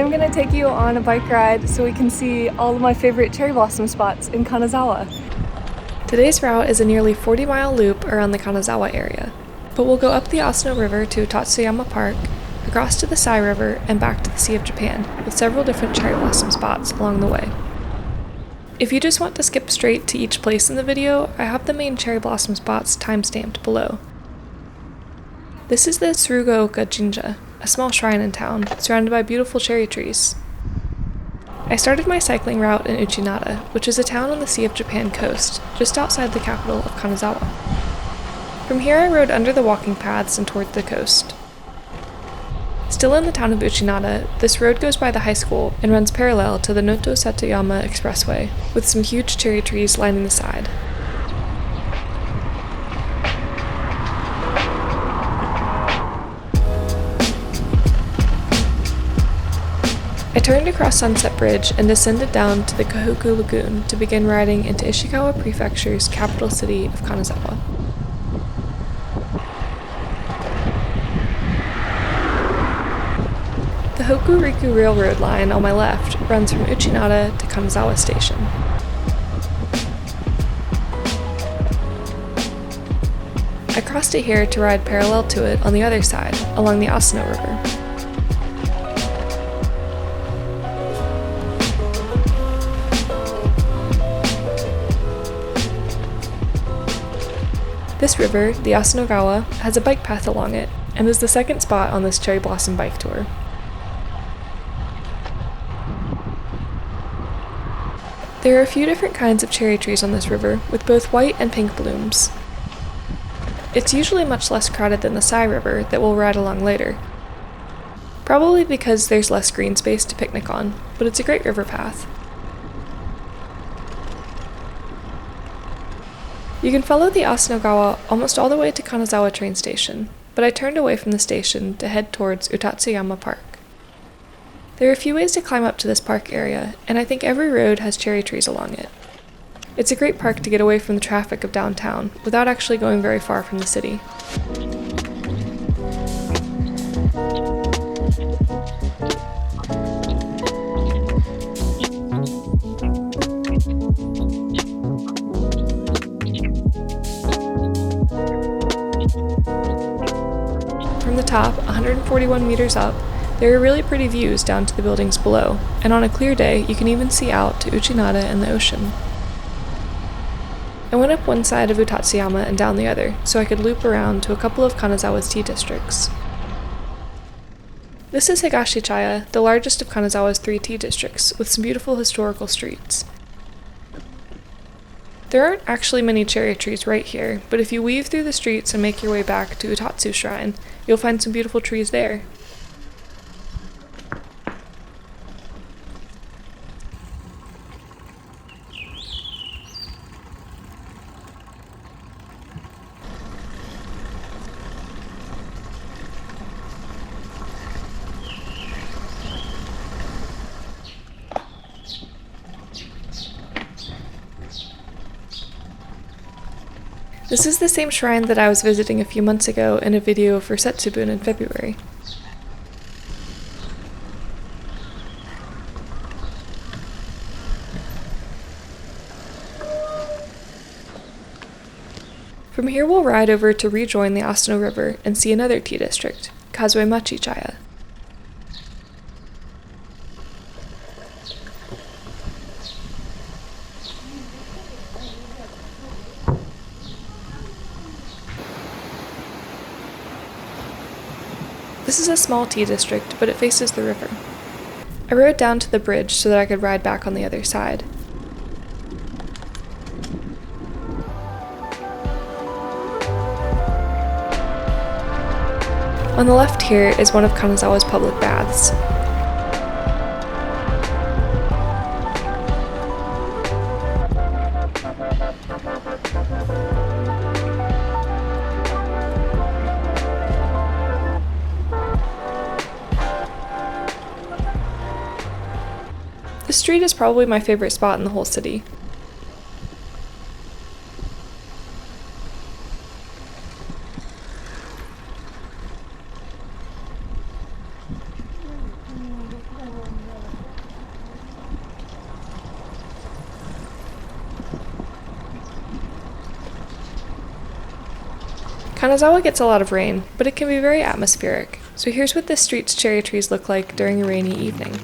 Today I'm going to take you on a bike ride so we can see all of my favorite cherry blossom spots in Kanazawa. Today's route is a nearly 40-mile loop around the Kanazawa area, but we'll go up the Asano River to Utatsuyama Park, across to the Sai River, and back to the Sea of Japan, with several different cherry blossom spots along the way. If you just want to skip straight to each place in the video, I have the main cherry blossom spots timestamped below. This is the Tsurugaoka Jinja, a small shrine in town, surrounded by beautiful cherry trees. I started my cycling route in Uchinada, which is a town on the Sea of Japan coast, just outside the capital of Kanazawa. From here I rode under the walking paths and toward the coast. Still in the town of Uchinada, this road goes by the high school and runs parallel to the Noto Satayama Expressway, with some huge cherry trees lining the side. I turned across Sunset Bridge and descended down to the Kahuku Lagoon to begin riding into Ishikawa Prefecture's capital city of Kanazawa. The Hokuriku Railroad line on my left runs from Uchinada to Kanazawa Station. I crossed it here to ride parallel to it on the other side, along the Asano River. This river, the Asanogawa, has a bike path along it, and is the second spot on this cherry blossom bike tour. There are a few different kinds of cherry trees on this river, with both white and pink blooms. It's usually much less crowded than the Sai River that we'll ride along later, probably because there's less green space to picnic on, but it's a great river path. You can follow the Asanogawa almost all the way to Kanazawa train station, but I turned away from the station to head towards Utatsuyama Park. There are a few ways to climb up to this park area, and I think every road has cherry trees along it. It's a great park to get away from the traffic of downtown, without actually going very far from the city. From the top, 141 meters up, there are really pretty views down to the buildings below, and on a clear day you can even see out to Uchinada and the ocean. I went up one side of Utatsuyama and down the other, so I could loop around to a couple of Kanazawa's tea districts. This is Higashi Chaya, the largest of Kanazawa's 3 tea districts, with some beautiful historical streets. There aren't actually many cherry trees right here, but if you weave through the streets and make your way back to Utatsu Shrine, you'll find some beautiful trees there. This is the same shrine that I was visiting a few months ago in a video for Setsubun in February. From here we'll ride over to rejoin the Asano River and see another tea district, Kazuemachi Chaya. This is a small tea district, but it faces the river. I rode down to the bridge so that I could ride back on the other side. On the left here is one of Kanazawa's public baths. This street is probably my favorite spot in the whole city. Kanazawa gets a lot of rain, but it can be very atmospheric, so here's what this street's cherry trees look like during a rainy evening.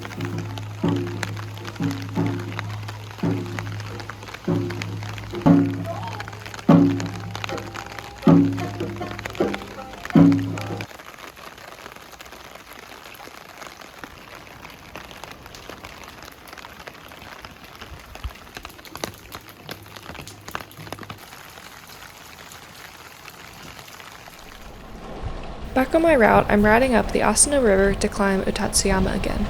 Back on my route, I'm riding up the Asano River to climb Utatsuyama again.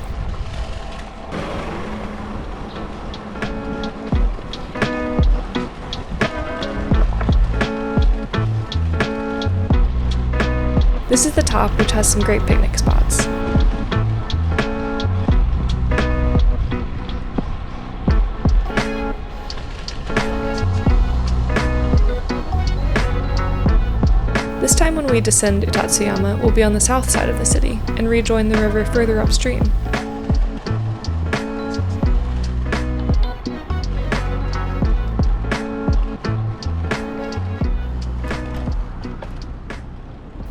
This is the top, which has some great picnic spots. This time when we descend Utatsuyama, we'll be on the south side of the city and rejoin the river further upstream.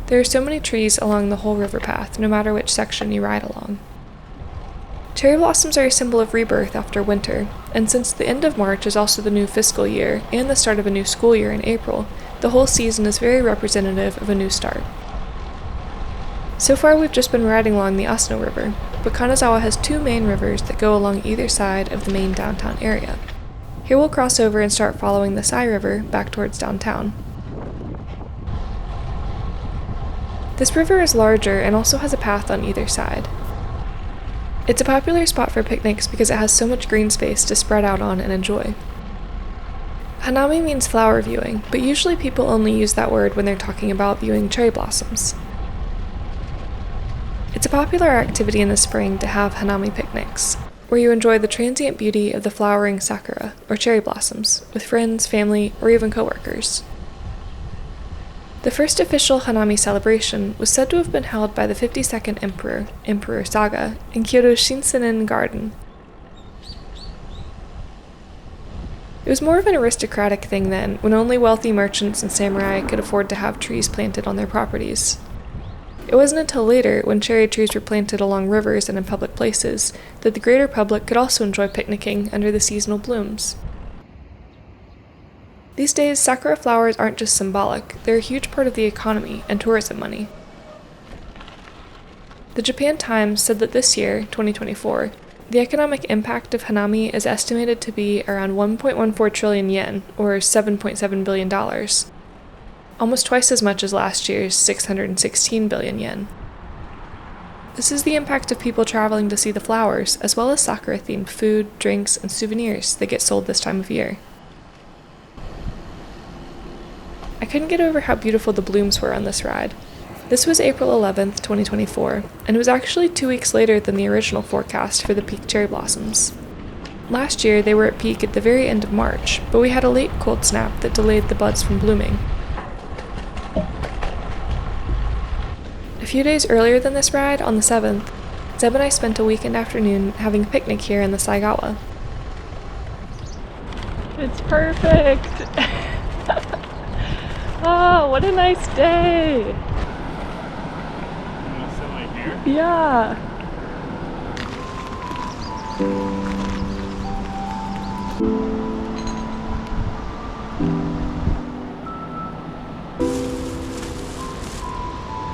There are so many trees along the whole river path, no matter which section you ride along. Cherry blossoms are a symbol of rebirth after winter, and since the end of March is also the new fiscal year and the start of a new school year in April, the whole season is very representative of a new start. So far we've just been riding along the Asano River, but Kanazawa has two main rivers that go along either side of the main downtown area. Here we'll cross over and start following the Sai River back towards downtown. This river is larger and also has a path on either side. It's a popular spot for picnics because it has so much green space to spread out on and enjoy. Hanami means flower viewing, but usually people only use that word when they're talking about viewing cherry blossoms. It's a popular activity in the spring to have Hanami picnics, where you enjoy the transient beauty of the flowering Sakura, or cherry blossoms, with friends, family, or even coworkers. The first official Hanami celebration was said to have been held by the 52nd Emperor, Emperor Saga, in Kyoto's Shinsenin Garden. It was more of an aristocratic thing then, when only wealthy merchants and samurai could afford to have trees planted on their properties. It wasn't until later, when cherry trees were planted along rivers and in public places, that the greater public could also enjoy picnicking under the seasonal blooms. These days, sakura flowers aren't just symbolic, they're a huge part of the economy and tourism money. The Japan Times said that this year, 2024, the economic impact of Hanami is estimated to be around 1.14 trillion yen, or $7.7 billion. Almost twice as much as last year's 616 billion yen. This is the impact of people traveling to see the flowers, as well as sakura-themed food, drinks, and souvenirs that get sold this time of year. I couldn't get over how beautiful the blooms were on this ride. This was April 11th, 2024, and it was actually 2 weeks later than the original forecast for the peak cherry blossoms. Last year, they were at peak at the very end of March, but we had a late cold snap that delayed the buds from blooming. A few days earlier than this ride, on the 7th, Zeb and I spent a weekend afternoon having a picnic here in the Saigawa. It's perfect! Oh, what a nice day! Yeah.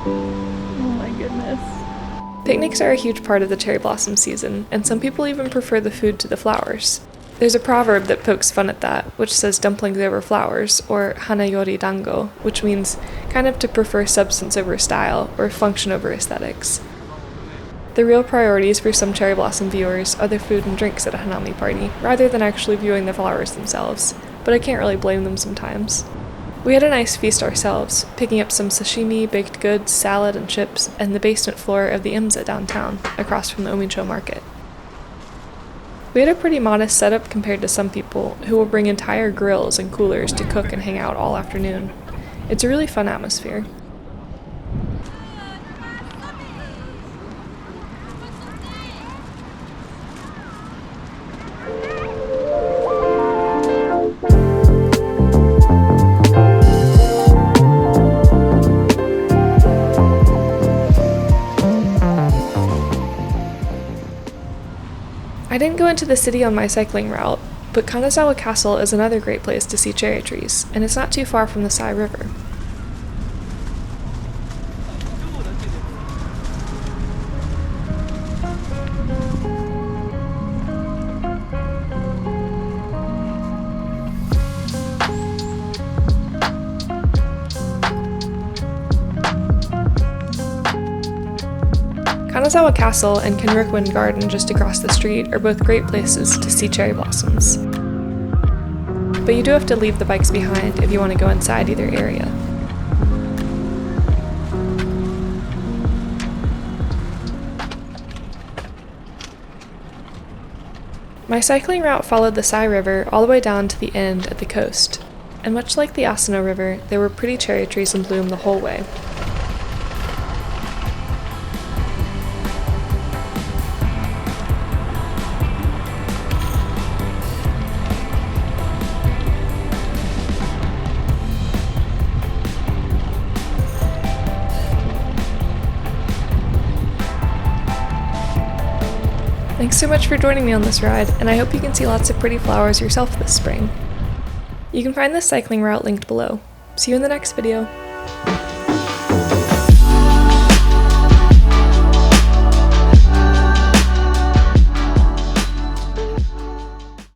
Oh my goodness. Picnics are a huge part of the cherry blossom season, and some people even prefer the food to the flowers. There's a proverb that pokes fun at that, which says dumplings over flowers, or hana yori dango, which means kind of to prefer substance over style, or function over aesthetics. The real priorities for some cherry blossom viewers are the food and drinks at a Hanami party, rather than actually viewing the flowers themselves, but I can't really blame them sometimes. We had a nice feast ourselves, picking up some sashimi, baked goods, salad, and chips, and the basement floor of the Imza downtown, across from the Omicho market. We had a pretty modest setup compared to some people, who will bring entire grills and coolers to cook and hang out all afternoon. It's a really fun atmosphere. I didn't go into the city on my cycling route, but Kanazawa Castle is another great place to see cherry trees, and it's not too far from the Sai River. Kanazawa Castle and Kenrikuen Garden just across the street are both great places to see cherry blossoms. But you do have to leave the bikes behind if you want to go inside either area. My cycling route followed the Sai River all the way down to the end at the coast, and much like the Asano River, there were pretty cherry trees in bloom the whole way. Thanks so much for joining me on this ride, and I hope you can see lots of pretty flowers yourself this spring. You can find this cycling route linked below. See you in the next video.